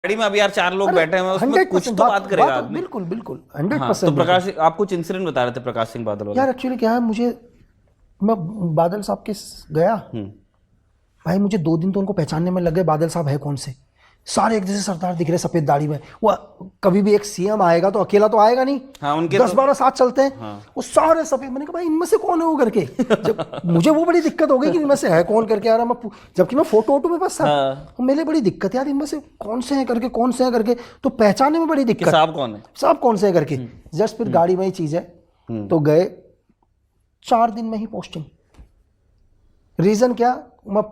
गाड़ी में अभी यार 4 लोग बैठे हैं, उसमें कुछ तो बात करेगा आदमी। बिल्कुल बिल्कुल हाँ, 100%। तो प्रकाश, आप कुछ इंसिडेंट बता रहे थे प्रकाश सिंह बादल वाला। यार एक्चुअली क्या है, मैं बादल साहब के गया भाई, मुझे 2 दिन तो उनको पहचानने में लग गए, बादल साहब है कौन से। सारे एक जैसे सरदार दिख रहे, सफेद दाढ़ी में। वो कभी भी एक सीएम आएगा तो अकेला तो आएगा नहीं, हाँ, उनके 10-12 साथ चलते हैं। हाँ। वो सारे सफेद। मैंने कहा भाई इनमें से कौन है वो करके। जब मुझे वो बड़ी दिक्कत हो गई कि इनमें से है कौन करके यार, मैं जबकि मैं फोटो में बस था। हाँ। मेरे लिए बड़ी दिक्कत यार, इनमें से कौन से हैं करके, कौन से हैं करके, तो पहचानने में बड़ी दिक्कत। साहब कौन है, साहब कौन से हैं करके। जस्ट फिर गाड़ी में ही चीज़ है, तो गए 4 दिन में ही पोस्टिंग। रीज़न क्या, मैं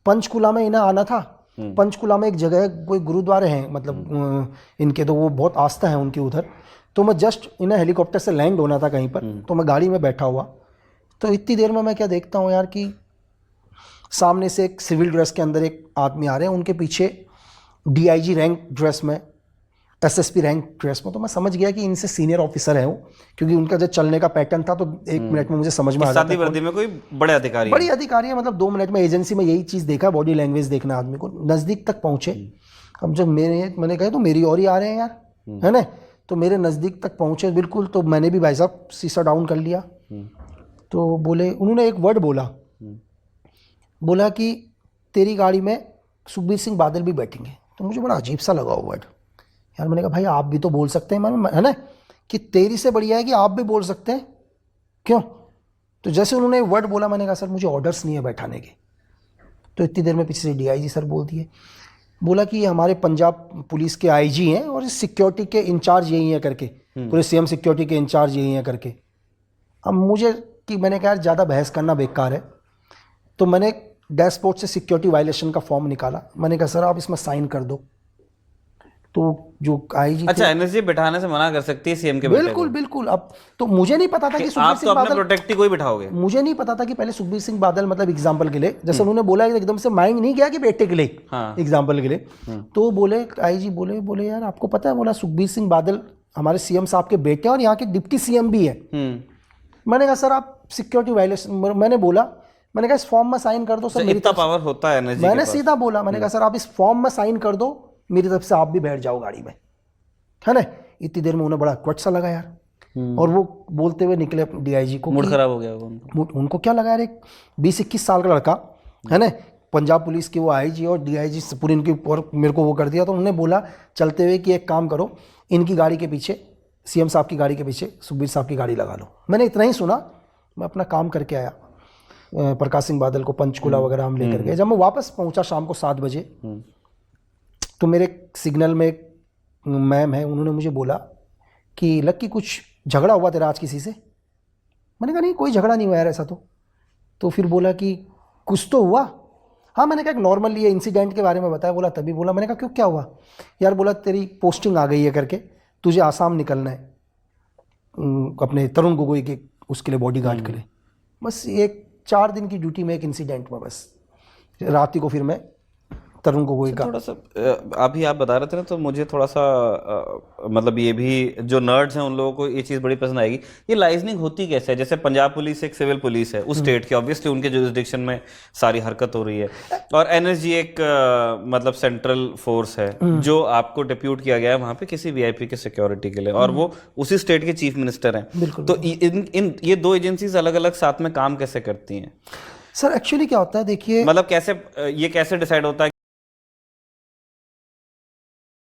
पंचकुला में इन्हें आना था। पंचकुला में एक जगह है, कोई गुरुद्वारे हैं मतलब इनके, तो वो बहुत आस्था है उनकी उधर। तो मैं जस्ट इन्हें हेलीकॉप्टर से लैंड होना था कहीं पर, तो मैं गाड़ी में बैठा हुआ, तो इतनी देर में मैं क्या देखता हूँ यार कि सामने से एक सिविल ड्रेस के अंदर एक आदमी आ रहे हैं, उनके पीछे डीआईजी रैंक ड्रेस में, एसएसपी रैंक ड्रेस में। तो मैं समझ गया कि इनसे सीनियर ऑफिसर है वो, क्योंकि उनका जो चलने का पैटर्न था तो 1 मिनट में मुझे समझ में आ जाता सादी वर्दी में कोई बड़े अधिकारी, बड़ी अधिकारी है। मतलब 2 मिनट में एजेंसी में यही चीज़ देखा, बॉडी लैंग्वेज देखना आदमी को। नज़दीक तक पहुँचे, अब जब मैंने कहा तो मेरी और ही आ रहे हैं यार, है ना। तो मेरे नज़दीक तक पहुँचे बिल्कुल, तो मैंने भी भाई साहब शीशा डाउन कर लिया। तो बोले, उन्होंने एक वर्ड बोला कि तेरी गाड़ी में सुखबीर सिंह बादल भी बैठेंगे। तो मुझे बड़ा अजीब सा लगा वो वर्ड यार। मैंने कहा भाई आप भी तो बोल सकते हैं, है ना, कि तेरी से बढ़िया है कि आप भी बोल सकते हैं, क्यों। तो जैसे उन्होंने वर्ड बोला, मैंने कहा सर मुझे ऑर्डर्स नहीं है बैठाने के। तो इतनी देर में पीछे से डीआईजी सर बोल दिए, बोला कि ये हमारे पंजाब पुलिस के आईजी हैं और सिक्योरिटी के इंचार्ज यही हैं करके, पूरे सीएम सिक्योरिटी के इंचार्ज यही हैं करके। अब मैंने कहा यार ज़्यादा बहस करना बेकार है। तो मैंने डैशबोर्ड से सिक्योरिटी वायलेशन का फॉर्म निकाला। मैंने कहा सर आप इसमें साइन कर दो। तो जो आईजी, अच्छा, एनएसजी बैठाने से मना कर सकती है सीएम के बेटे को? बिल्कुल। अब तो मुझे नहीं पता था कि सुखबीर सिंह बादल, प्रोटेक्ट ही कोई बिठाओगे। मुझे नहीं पता था कि पहले सुखबीर सिंह बादल मतलब एग्जाम्पल के लिए, जैसे उन्होंने बोला एकदम से माइंड नहीं गया कि बेटे के लिए, एग्जाम्पल के लिए। तो बोले आईजी बोले यार आपको पता है, बोला सुखबीर सिंह बादल हमारे सीएम साहब के बेटे और यहाँ के डिप्टी सीएम भी है। मैंने कहा सर आप सिक्योरिटी वायलेशन, मैंने कहा इस फॉर्म में साइन कर दो सर, मेरी इतना पावर होता है एनएसजी के पास। मैंने सीधा बोला, मैंने कहा सर आप इस फॉर्म में साइन कर दो, मेरी तरफ से आप भी बैठ जाओ गाड़ी में, है ना। इतनी देर में उन्हें बड़ा क्वट सा लगा यार, और वो बोलते हुए निकले अपने डीआईजी को, मूड खराब हो गया उनको क्या लगा यार, एक 20-21 साल का लड़का है ना, पंजाब पुलिस की वो आईजी और डीआईजी पूरी इनकी और मेरे को वो कर दिया। तो उन्होंने बोला चलते हुए कि एक काम करो, इनकी गाड़ी के पीछे, सीएम साहब की गाड़ी के पीछे सुखबीर साहब की गाड़ी लगा लो। मैंने इतना ही सुना, मैं अपना काम करके आया। प्रकाश सिंह बादल को पंचकुला वगैरह हम लेकर गए। जब मैं वापस पहुंचा शाम को 7 बजे, तो मेरे सिग्नल में एक मैम है, उन्होंने मुझे बोला कि लक्की कुछ झगड़ा हुआ तेरा आज किसी से। मैंने कहा नहीं कोई झगड़ा नहीं हुआ यार ऐसा। तो फिर बोला कि कुछ तो हुआ। हाँ, मैंने कहा नॉर्मली ये इंसिडेंट के बारे में बताया। बोला तभी बोला, मैंने कहा क्यों क्या हुआ यार। बोला तेरी पोस्टिंग आ गई है करके, तुझे आसाम निकलना है अपने तरुण गोगोई के उसके लिए, बॉडीगार्ड के लिए। बस एक 4 दिन की ड्यूटी में एक इंसिडेंट में, बस रात ही को फिर मैं तरुण गोगोई का। थोड़ा सा अभी आप बता रहे थे ना, तो मुझे थोड़ा सा मतलब ये भी जो नर्ड्स हैं उन लोगों को ये चीज़ बड़ी पसंद आएगी। ये लाइजनिंग होती कैसे है? जैसे पंजाब पुलिस एक सिविल पुलिस है उस स्टेट की, ऑब्वियसली उनके जुरिसडिक्शन में सारी हरकत हो रही है, और एनएसजी एक मतलब सेंट्रल फोर्स है जो आपको डिप्यूट किया गया है वहाँ पे किसी वीआईपी के सिक्योरिटी के लिए, और वो उसी स्टेट के चीफ मिनिस्टर हैं। तो ये 2 एजेंसीज अलग अलग साथ में काम कैसे करती हैं सर? एक्चुअली क्या होता है देखिए, मतलब कैसे ये कैसे डिसाइड होता है